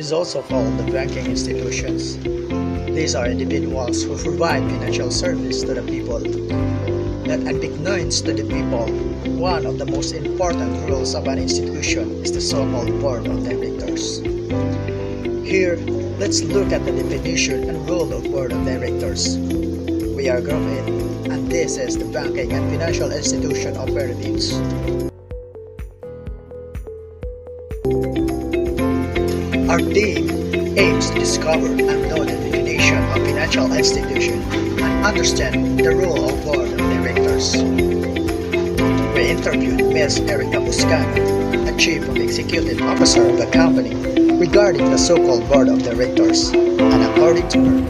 is also called the banking institutions. These are individuals who provide financial service to the people. That unbeknownst to the people, one of the most important roles of an institution is the so-called board of directors. Here, let's look at the definition and role of board of directors. We are Group 8, and this is the Banking and Financial Institution Operatives. Our team aims to discover and know the definition of financial institution and understand the role of board of directors. We interviewed Ms. Erica Buscano, the Chief Executive Officer of the company, regarding the so-called board of directors, and according to her,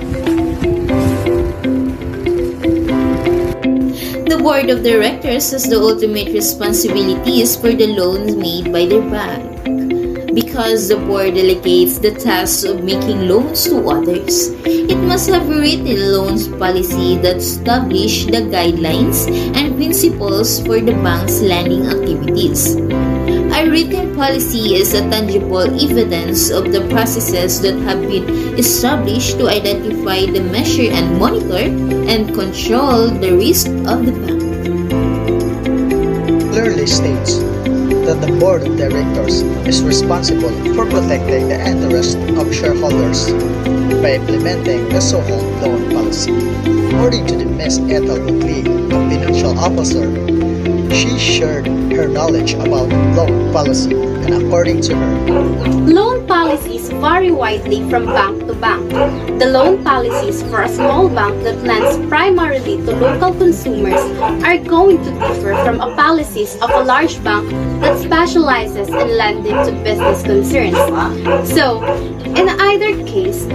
the board of directors has the ultimate responsibilities for the loans made by the bank, because the board delegates the task of making loans to others. It must have a written loans policy that establishes the guidelines and principles for the bank's lending activities. A written policy is a tangible evidence of the processes that have been established to identify, the measure and monitor and control the risk of the bank. clearly states that the board of directors is responsible for protecting the interests of shareholders by implementing the so-called loan policy. According to the Ms. Ethel Woodley, a financial officer, she shared her knowledge about loan policy, and according to her, loan policies vary widely from bank to bank. The loan policies for a small bank that lends primarily to local consumers are going to differ from a policies of a large bank that specializes in lending to business concerns. So, in either case,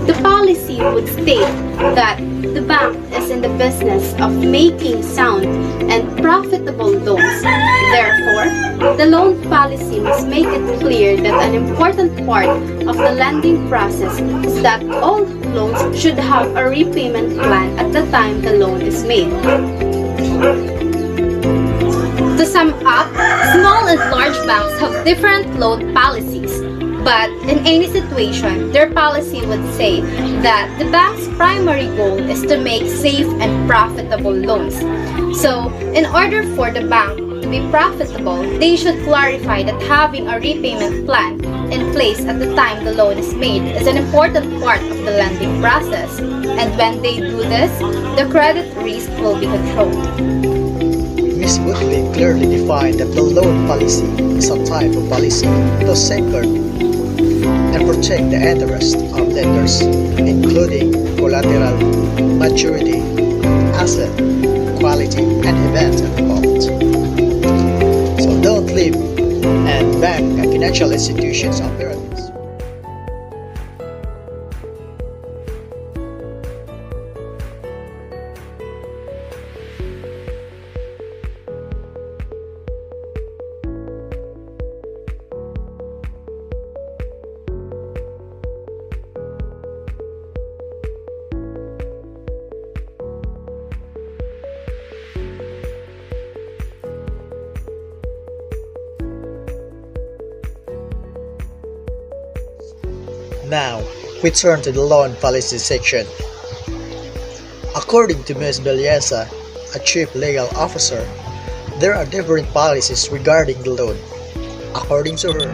the policy would state that the bank is in the business of making sound and profitable loans. Therefore, the loan policy must make it clear that an important part of the lending process is that all loans should have a repayment plan at the time the loan is made. To sum up, small and large banks have different loan policies. But in any situation, their policy would say that the bank's primary goal is to make safe and profitable loans. So, in order for the bank to be profitable, they should clarify that having a repayment plan in place at the time the loan is made is an important part of the lending process. And when they do this, the credit risk will be controlled. Ms. Woodley clearly defined that the loan policy is a type of policy to safeguard and protect the interests of lenders, including collateral, maturity, asset, quality, and event of default. So don't leave and bank and financial institutions operatives. Now, we turn to the loan policy section. According to Ms. Belleza, a Chief Legal Officer, there are different policies regarding the loan. According to her,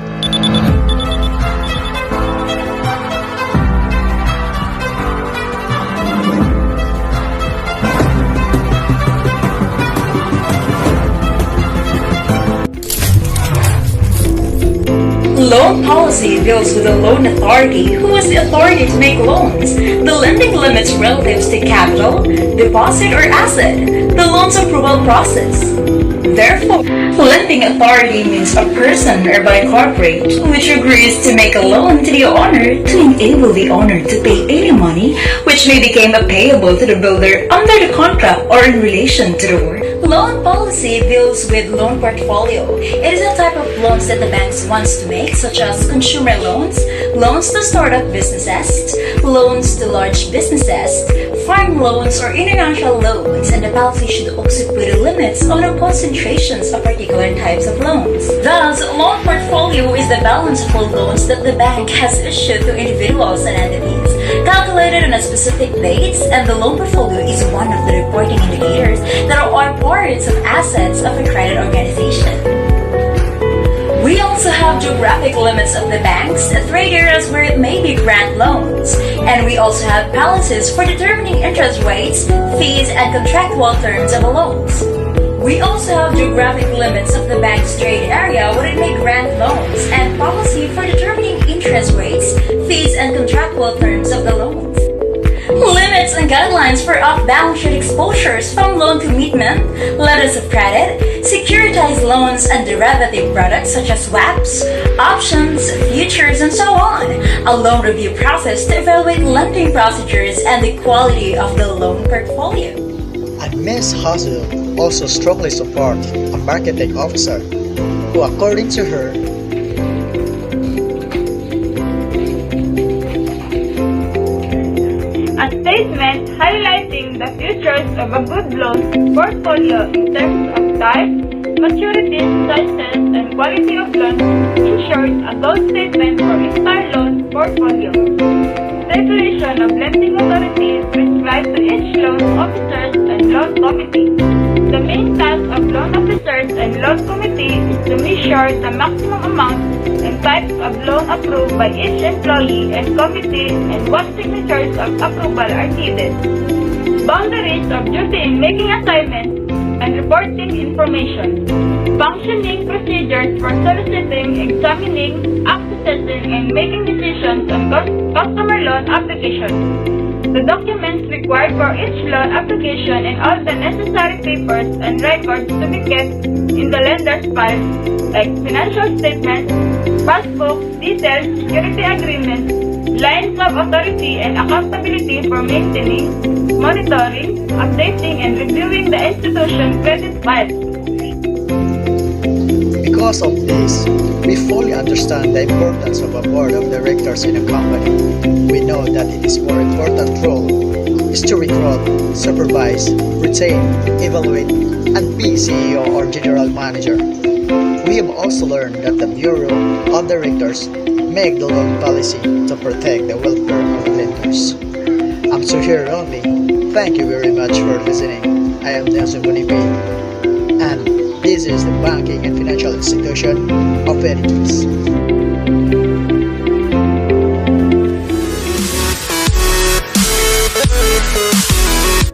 Loan policy deals with the loan authority, who has the authority to make loans, the lending limits relative to capital, deposit, or asset, the loan's approval process. Therefore, lending authority means a person or by a corporate which agrees to make a loan to the owner to enable the owner to pay any money which may become payable to the builder under the contract or in relation to the work. Loan policy deals with loan portfolio. It is a type of loans that the banks wants to make, such as consumer loans, loans to startup businesses, loans to large businesses, farm loans or international loans, and the policy should also put limits on the concentrations of particular types of loans. Thus, loan portfolio is the balance of all loans that the bank has issued to individuals and entities, calculated on a specific dates, and the loan portfolio is one of the reporting indicators that are parts of assets of a credit organization. We also have geographic limits of the banks, trade areas where it may be grant loans, and we also have policies for determining interest rates, fees, and contractual terms of the loans. We also have geographic limits of the bank's trade area where it may grant loans, and policy for determining interest rates, fees, and contractual terms of the loans. Limits and guidelines for off-balance sheet exposures from loan commitment, letters of credit, securitized loans, and derivative products such as swaps, options, futures, and so on. A loan review process to evaluate lending procedures and the quality of the loan portfolio. And Ms. Hazel also strongly supports a marketing officer who, according to her, a statement highlighting the features of a good loan portfolio in terms of type, maturity, sizes, and quality of loans ensures a goal statement for entire loan portfolio. Regulation of lending authorities prescribed to each loan officers and loan committee. The main task of loan officers and loan committee is to measure the maximum amount and types of loan approved by each employee and committee and what signatures of approval are needed. Boundaries of duty in making assignments and reporting information. Functioning procedures for soliciting, examining, accessing, and making decisions on customer loan applications. The documents required for each loan application and all the necessary papers and records to be kept in the lender's file, like financial statements, passbook, details, security agreements, lines of authority and accountability for maintaining, monitoring, updating, and reviewing the institution credit files. because of this, we fully understand the importance of a board of directors in a company. We know that its more important role is to recruit, supervise, retain, evaluate, and be CEO or general manager. We have also learned that the Bureau of Directors make the loan policy to protect the welfare of lenders. I'm Suhir Ronli. Thank you very much for listening. I am Nelson Bonipi, and this is the Banking and Financial Institution of Editors.